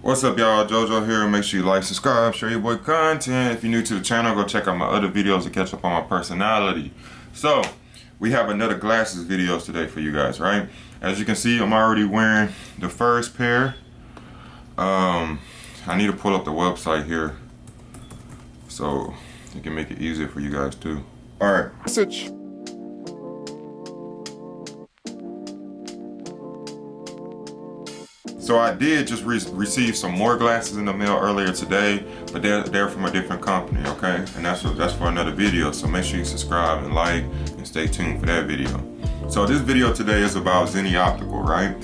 What's up, y'all? JoJo here. Make sure you like, subscribe, share your boy content. If you're new to the channel, go check out my other videos to catch up on my personality. So, we have another glasses videos today for you guys, right? As you can see, I'm already wearing the first pair. I need to pull up the website here so it can make it easier for you guys too. All right. Message. So I did just receive some more glasses in the mail earlier today, but they're from a different company, okay? And that's for another video. So make sure you subscribe and like and stay tuned for that video. So this video today is about Zenni Optical, right?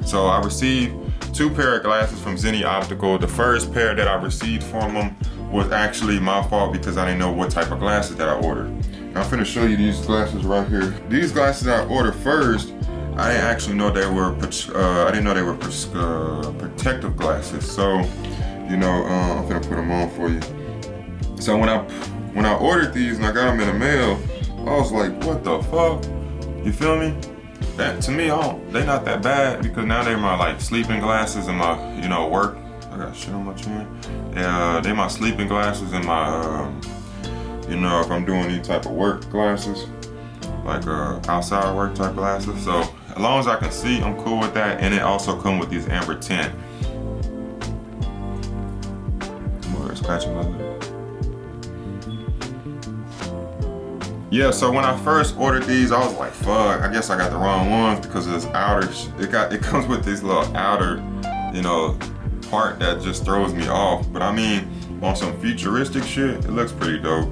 So I received 2 pair of glasses from Zenni Optical. The first pair that I received from them was actually my fault because I didn't know what type of glasses that I ordered. And I'm finna show you these glasses right here. These glasses I ordered first, I didn't actually know they were. Protective glasses. So, you know, I'm gonna put them on for you. So when I ordered these and I got them in the mail, I was like, what the fuck? You feel me? That to me, they not that bad because now they're my like sleeping glasses and my work. I got shit on my chin. They my sleeping glasses and my if I'm doing any type of work glasses, like outside work type glasses. So as long as I can see, I'm cool with that. And it also comes with these amber tint. More scratching my lip. Yeah, so when I first ordered these, I was like, fuck, I guess I got the wrong ones because of this outer, it comes with this little outer, part that just throws me off. But I mean, on some futuristic shit, it looks pretty dope.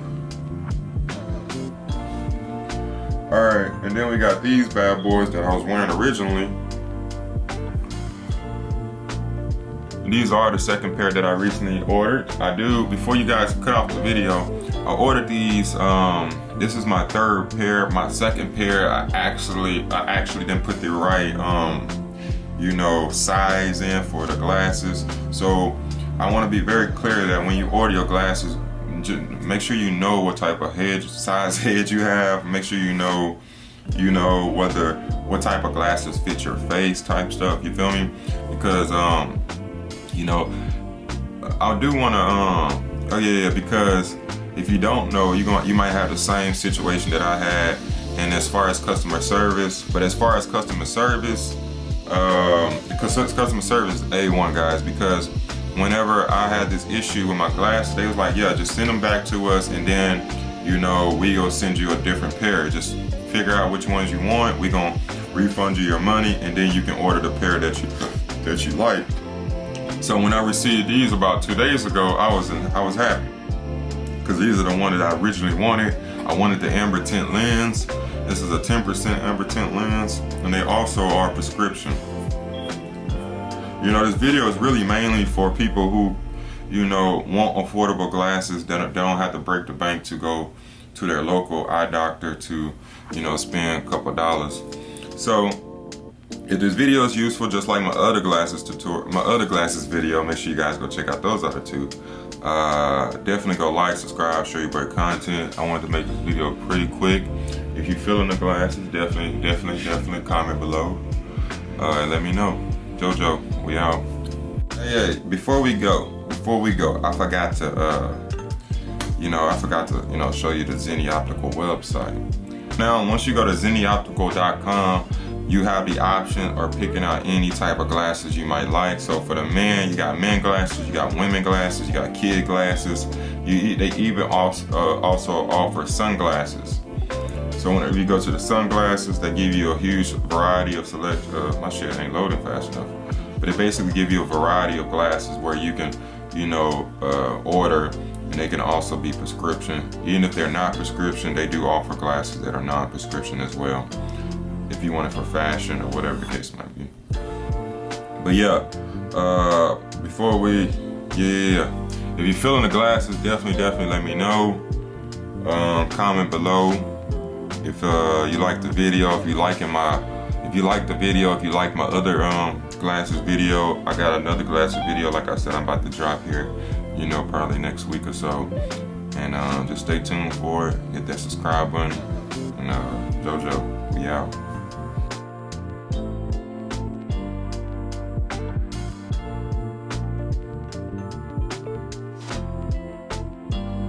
Alright, and then we got these bad boys that I was wearing originally. And these are the second pair that I recently ordered. Before you guys cut off the video, I ordered these, this is my third pair. My second pair, I actually didn't put the right, size in for the glasses. So I want to be very clear that when you order your glasses, make sure you know what type of size head you have. Make sure you know what type of glasses fit your face type stuff. You feel me? Because I do want to because if you don't know, you might have the same situation that I had. And as far as customer service, because customer service is A1, guys, because whenever I had this issue with my glasses, they was like, yeah, just send them back to us and then, we gonna send you a different pair. Just figure out which ones you want. We gonna refund you your money and then you can order the pair that you like. So when I received these about 2 days ago, I was happy because these are the ones that I originally wanted. I wanted the amber tint lens. This is a 10% amber tint lens, and they also are prescription. This video is really mainly for people who, want affordable glasses that don't have to break the bank to go to their local eye doctor to, spend a couple dollars. So if this video is useful, just like my other glasses video, make sure you guys go check out those other 2. Definitely go like, subscribe, share your boy content. I wanted to make this video pretty quick. If you're feeling the glasses, definitely comment below and let me know. JoJo, we out. Hey, before we go, I forgot to show you the Zenni Optical website. Now, once you go to zennioptical.com, you have the option of picking out any type of glasses you might like. So for the men, you got men glasses, you got women glasses, you got kid glasses. They even also offer sunglasses. So whenever you go to the sunglasses, they give you a huge variety of my shit ain't loading fast enough. But it basically give you a variety of glasses where you can, order, and they can also be prescription. Even if they're not prescription, they do offer glasses that are non-prescription as well, if you want it for fashion or whatever the case might be. But yeah, if you're feeling the glasses, definitely let me know. Comment below if you like the video, if you like my other glasses video. I got another glasses video, like I said, I'm about to drop here, probably next week or so. And just stay tuned for it. Hit that subscribe button. And JoJo, we out.